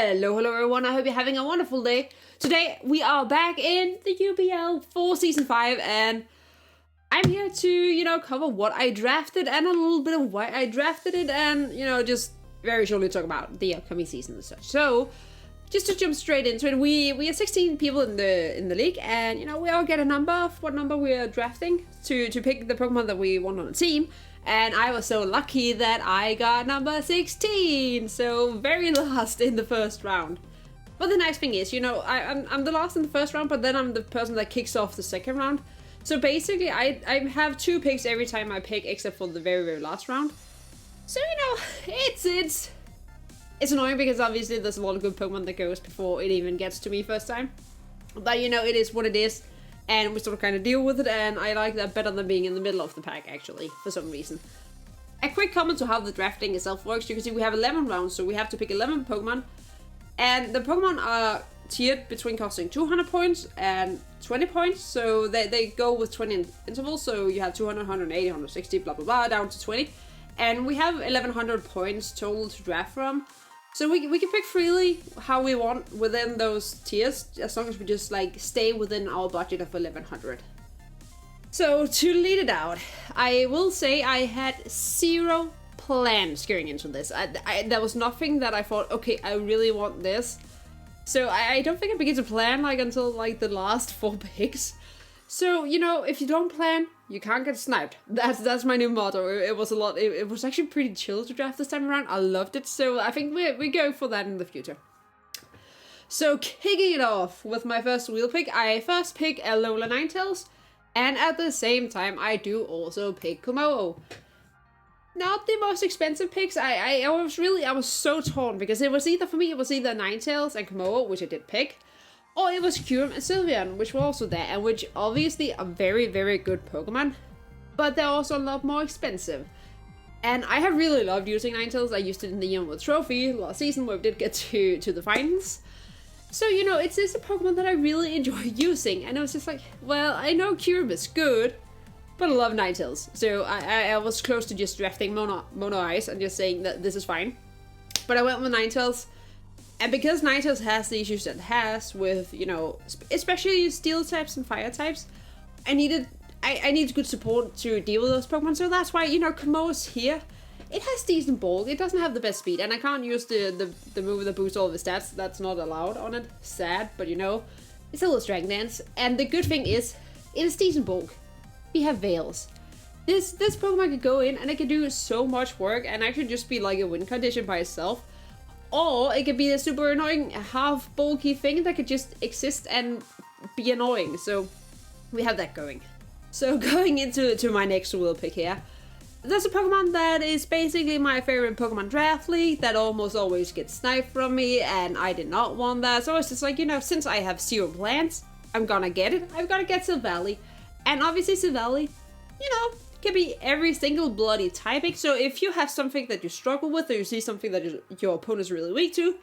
Hello everyone, I hope you're having a wonderful day. Today we are back in the UBL for Season 5 and I'm here to, cover what I drafted and a little bit of why I drafted it and, just very shortly talk about the upcoming season and such. So, just to jump straight into it, we are 16 people in the league and, we all get a number of what number we are drafting to pick the Pokemon that we want on the team. And I was so lucky that I got number 16, so very last in the first round. But the nice thing is, I'm the last in the first round, but then I'm the person that kicks off the second round. So basically, I have 2 picks every time I pick, except for the very, very last round. So, it's annoying because obviously there's a lot of good Pokemon that goes before it even gets to me first time. But, it is what it is. And we sort of kind of deal with it, and I like that better than being in the middle of the pack, actually, for some reason. A quick comment to how the drafting itself works. You can see we have 11 rounds, so we have to pick 11 Pokemon. And the Pokemon are tiered between costing 200 points and 20 points, so they go with 20 intervals, so you have 200, 180, 160, blah blah blah, down to 20. And we have 1100 points total to draft from. So we can pick freely how we want within those tiers, as long as we just stay within our budget of 1100. So to lead it out, I will say I had 0 plans going into this. There was nothing that I thought, okay, I really want this. So I don't think I began to plan until the last 4 picks. So, if you don't plan, you can't get sniped. That's my new motto. It was a lot. It was actually pretty chill to draft this time around. I loved it. So I think we go for that in the future. So kicking it off with my first wheel pick, I first pick Alola Ninetales. And at the same time, I do also pick Kumo. Not the most expensive picks. I was so torn because it was either Ninetales and Kumo, which I did pick. Or it was Kyurem and Sylveon, which were also there, and which obviously are very, very good Pokemon, but they're also a lot more expensive. And I have really loved using Ninetales. I used it in the Emerald Trophy last season where we did get to the finals. So, it's a Pokemon that I really enjoy using, and I was just well, I know Kyurem is good, but I love Ninetales. So I was close to just drafting Mono Eyes and just saying that this is fine. But I went with Ninetales. And because Ninetales has the issues that it has with, especially steel types and fire types, I needed good support to deal with those Pokemon. So that's why, Kumo's here. It has decent bulk. It doesn't have the best speed. And I can't use the move that boosts all of the stats. That's not allowed on it. Sad, but it's a little strength dance. And the good thing is, it is decent bulk. We have Veils. This Pokemon could go in and it can do so much work and actually just be a win condition by itself. Or it could be a super annoying half bulky thing that could just exist and be annoying. So we have that going. So going into my next wheel pick here. There's a Pokemon that is basically my favorite Pokemon draft league that almost always gets sniped from me, and I did not want that. So it's just since I have 0 plans, I'm gonna get it. I've gotta get Silvally. And obviously Silvally, can be every single bloody typing. So if you have something that you struggle with, or you see something that your opponent's really weak to,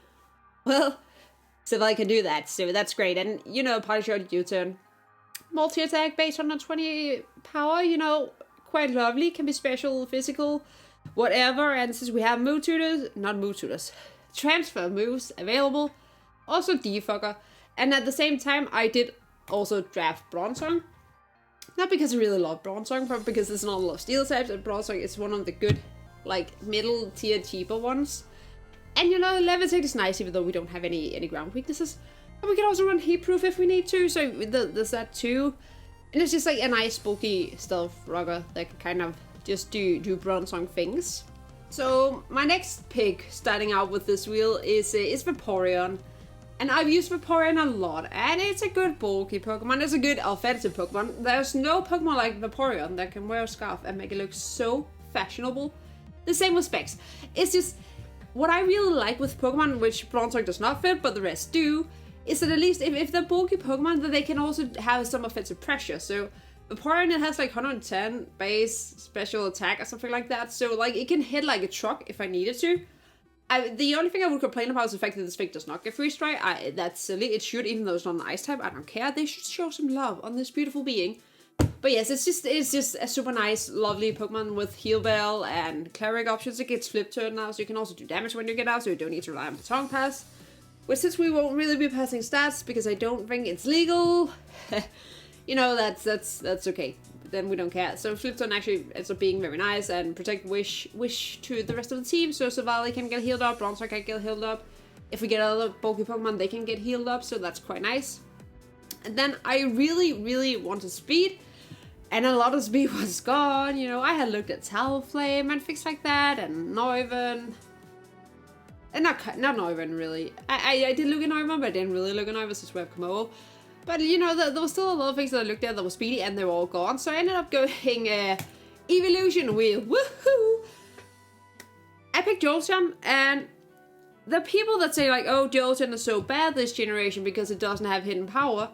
well, Silvally can do that. So that's great. And, Party Shot U-turn. Multi-attack based on a 20 power, quite lovely. Can be special, physical, whatever. And since we have transfer moves available. Also Defogger. And at the same time, I did also draft Bronzong. Not because I really love Bronzong, but because there's not a lot of steel types, and Bronzong is one of the good, middle tier cheaper ones. And Levitate is nice, even though we don't have any ground weaknesses. And we can also run Heat Proof if we need to, so there's that too. And it's just a nice bulky stealth rocker that can kind of just do Bronzong things. So my next pick, starting out with this wheel, is Vaporeon. And I've used Vaporeon a lot, and it's a good bulky Pokemon, it's a good offensive Pokemon. There's no Pokemon like Vaporeon that can wear a scarf and make it look so fashionable. The same with Specs. It's just, what I really like with Pokemon, which Bronzong does not fit, but the rest do, is that at least if they're bulky Pokemon, then they can also have some offensive pressure. So Vaporeon, it has 110 base special attack or something like that, so it can hit like a truck if I needed to. The only thing I would complain about is the fact that this thing does not get Freeze Dry. That's silly. It should, even though it's not an ice type. I don't care. They should show some love on this beautiful being. But yes, it's just a super nice, lovely Pokemon with Heal Bell and Cleric options. It gets Flip Turn now, so you can also do damage when you get out, so you don't need to rely on the Tongue Pass. Which since we won't really be passing stats because I don't think it's legal, that's okay. Then we don't care. So Flipstone actually ends up being very nice and protect wish to the rest of the team. So Savali can get healed up, Bronzor can get healed up. If we get other bulky Pokemon, they can get healed up, so that's quite nice. And then I really, really wanted speed, and a lot of speed was gone. I had looked at Talonflame and things like that, and Noivern. And not Noivern, really. I did look at Noivern, but I didn't really look at Noivern since we have Komodo. But, there was still a lot of things that I looked at that were speedy, and they were all gone. So I ended up going Evolution Wheel. Woohoo! I picked Jolteon, and the people that say, like, oh, Jolteon is so bad this generation because it doesn't have hidden power.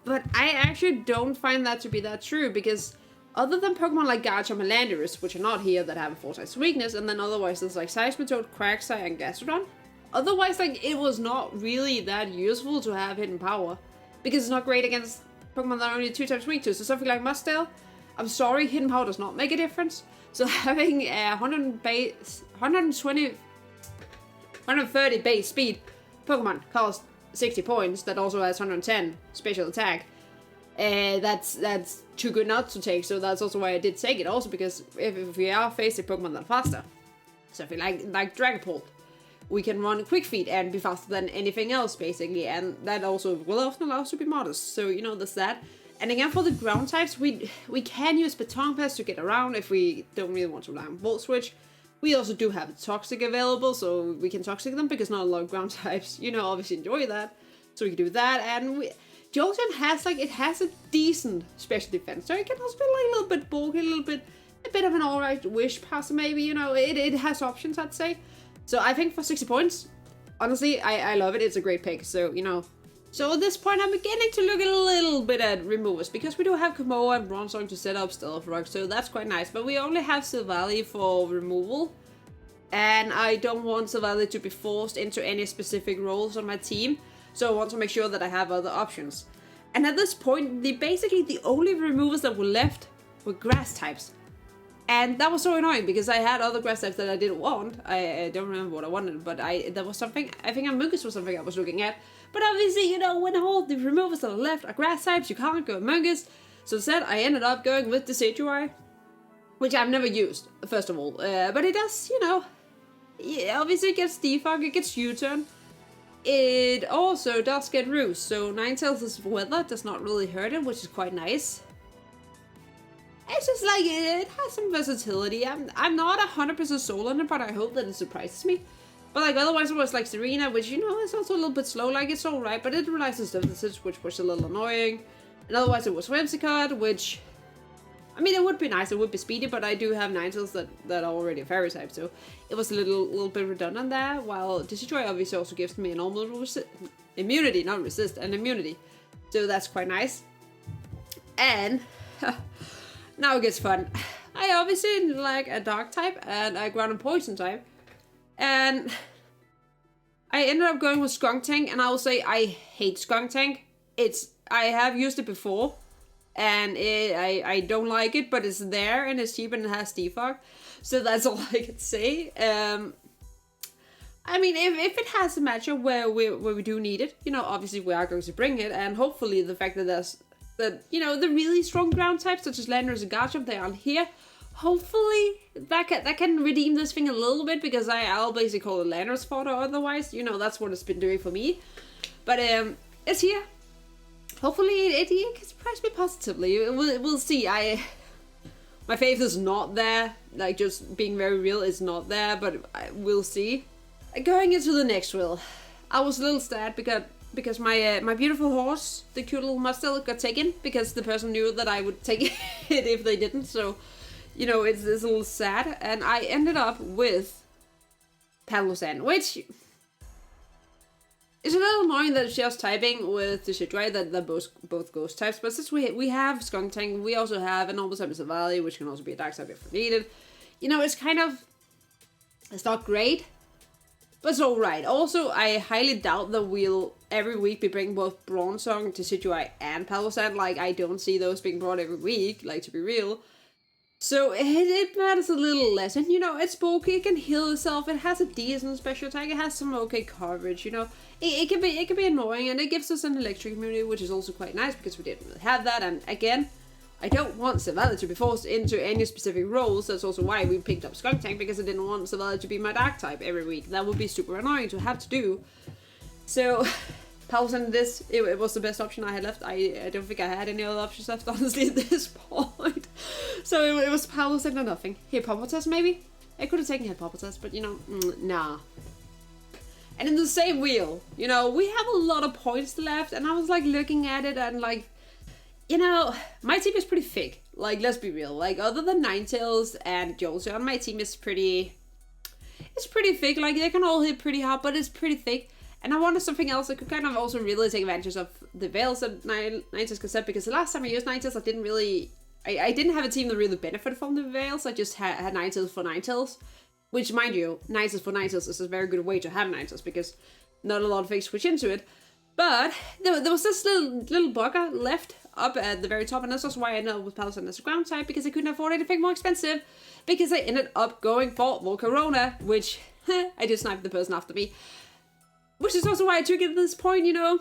But I actually don't find that to be that true, because other than Pokemon like Garchomp and Landorus, which are not here, that have a 4-type weakness, and then otherwise there's like Seismitoad, Quagsire, and Gastrodon. Otherwise, like, it was not really that useful to have hidden power, because it's not great against Pokemon that are only 2 types weak to. So something like Mustail, I'm sorry, hidden power does not make a difference. So having a 130 base speed Pokemon costs 60 points that also has 110 special attack. That's too good not to take, so that's also why I did take it. Also because if we are facing Pokemon that are faster, so if you like Dragapult, we can run Quick Feet and be faster than anything else basically, and that also will often allow us to be modest. So there's that. And again, for the ground types, we can use Baton Pass to get around if we don't really want to rely on Volt Switch. We also do have Toxic available, so we can Toxic them, because not a lot of ground types, obviously enjoy that. So we can do that, and Jolteon has, it has a decent special defense, so it can also be, a little bit bulky, a bit of an alright Wish Pass, maybe, it has options, I'd say. So I think for 60 points, honestly, I love it, it's a great pick, so, So at this point, I'm beginning to look a little bit at removers, because we do have Komodo and Bronzor to set up Stealth Rock, so that's quite nice. But we only have Silvally for removal, and I don't want Silvally to be forced into any specific roles on my team, so I want to make sure that I have other options. And at this point, basically the only removers that were left were grass types. And that was so annoying, because I had other grass types that I didn't want. I don't remember what I wanted, but there was something, I think Amoonguss was something I was looking at. But obviously, when all the removers that are left are grass types, you can't go Amoonguss. So instead, I ended up going with the Decidueye, which I've never used, first of all. But it does, obviously it gets Defog, it gets U-turn. It also does get Roost, so Ninetales' weather does not really hurt it, which is quite nice. It's just it has some versatility. I'm not 100% sold on it, but I hope that it surprises me. But otherwise it was Serena, which is also a little bit slow, it's alright, but it relies on Stiffness, which was a little annoying. And otherwise it was Whimsicott, which, it would be nice, it would be speedy, but I do have Ninetales that are already a fairy type, so it was a little bit redundant there, while Decidueye obviously also gives me a normal immunity, not resist, an immunity. So that's quite nice. And now it gets fun. I obviously like a dark type and a ground and poison type. And I ended up going with Skuntank, and I will say I hate Skuntank. I have used it before, and I don't like it, but it's there and it's cheap and it has defog. So that's all I can say. If it has a matchup where we do need it, obviously we are going to bring it, and hopefully the fact that the really strong ground types such as Landorus and Garchomp, they aren't here. Hopefully that can redeem this thing a little bit, because I'll basically call it Landorus fodder otherwise. That's what it's been doing for me. But it's here. Hopefully it can surprise me positively. We'll see. My faith is not there. Just being very real, is not there. But we'll see. Going into the next wheel, I was a little sad because my beautiful horse, the cute little Mustel, got taken because the person knew that I would take it if they didn't. So, it's a little sad. And I ended up with Palosan, which is a little annoying that it's just typing with the Decidueye, that they're both ghost types. But since we have Skuntank, we also have a normal type of Silvally, which can also be a dark type if needed. It's not great, but it's alright. Also, I highly doubt that we'll every week be bringing both Bronzor, Decidueye, and Palosan. I don't see those being brought every week, to be real. So it matters a little less. And, you know, it's bulky, it can heal itself, it has a decent special attack, it has some okay coverage, you know. It can be annoying, and it gives us an electric immunity, which is also quite nice, because we didn't really have that. And again, I don't want Savella to be forced into any specific roles. That's also why we picked up Skunk Tank, because I didn't want Savella to be my dark type every week. That would be super annoying to have to do. So, Pulse and this, it was the best option I had left. I don't think I had any other options left, honestly, at this point. So it was Pulse and nothing. Hippopotas, maybe? I could have taken Hippopotas, but you know, nah. And in the same wheel, you know, we have a lot of points left, and I was like looking at it and like, you know, my team is pretty thick. Like, let's be real. Like, other than Ninetales and Jolteon, my team is pretty... It's pretty thick. Like, they can all hit pretty hard, but it's pretty thick. And I wanted something else that could kind of also really take advantage of the Veils that Ninetales could set. Because the last time I used Ninetales, I didn't really... I didn't have a team that really benefited from the Veils. I just had Ninetales for Ninetales. Which, mind you, Ninetales for Ninetales is a very good way to have Ninetales, because not a lot of things switch into it. But there was this little bugger left up at the very top, and that's also why I ended up with Palisade as a ground type, because I couldn't afford anything more expensive, because I ended up going for Volcarona, which I did snipe the person after me, which is also why I took it at this point, you know.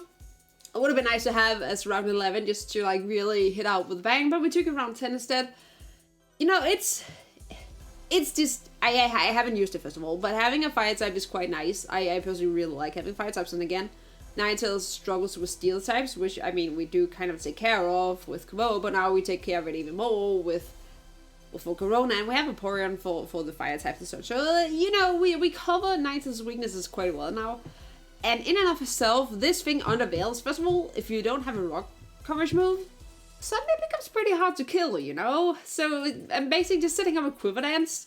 It would have been nice to have as round 11 just to like really hit out with a bang, but we took it round 10 instead. You know, it's just, I haven't used it first of all, but having a fire type is quite nice. I personally really like having fire types, and again, Ninetales struggles with steel types, which, I mean, we do kind of take care of with Komodo, but now we take care of it even more with Volcarona, and we have a Porygon for the fire types and such. So, you know, we cover Ninetales' weaknesses quite well now. And in and of itself, this thing under Veils, first of all, if you don't have a rock coverage move, suddenly it becomes pretty hard to kill, you know? So, I'm basically just setting up a Quiver Dance.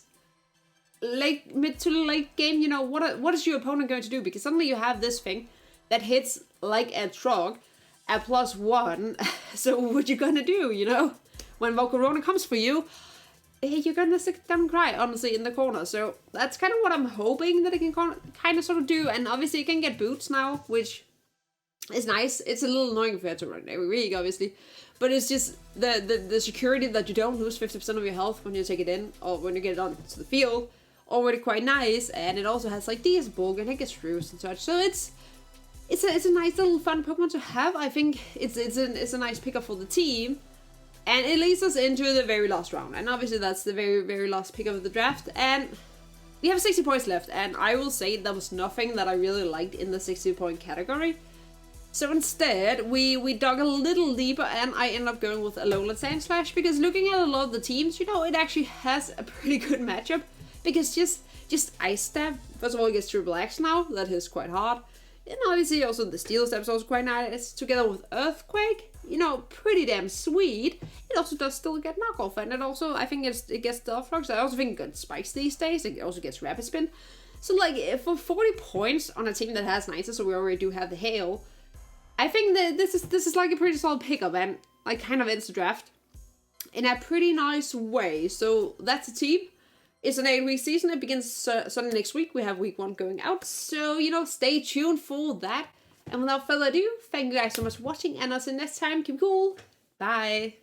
Mid to late game, you know, what is your opponent going to do? Because suddenly you have this thing that hits like a Trog at +1. So what you gonna do, you know? When Volcarona comes for you, you're gonna sit down and cry, honestly, in the corner. So that's kind of what I'm hoping that it can kind of sort of do. And obviously it can get boots now, which is nice. It's a little annoying if you have to run every week, obviously. But it's just the security that you don't lose 50% of your health when you take it in, or when you get it onto the field, already quite nice. And it also has like DS bulk, and it gets roost and such. So it's a nice little fun Pokemon to have. I think it's a nice pickup for the team. And it leads us into the very last round. And obviously that's the very, very last pick of the draft. And we have 60 points left. And I will say there was nothing that I really liked in the 60-point category. So instead, we dug a little deeper, and I ended up going with Alolan Sandslash. Because looking at a lot of the teams, you know, it actually has a pretty good matchup. Because just Ice Stab, first of all, it gets triple X now. That is quite hard. And obviously also the Steel Stab is also quite nice, together with Earthquake. You know, pretty damn sweet. It also does still get knockoff, and it also, I think it gets Stealth Flux. I also think it gets Spikes these days. It also gets Rapid Spin. So like, for 40 points on a team that has Ninetales, so we already do have the Hail, I think that this is like a pretty solid pickup, and like kind of ends the draft in a pretty nice way. So that's a team. It's an 8-week season. It begins Sunday next week. We have week 1 going out. So, you know, stay tuned for that. And without further ado, thank you guys so much for watching. And until next time, keep cool. Bye.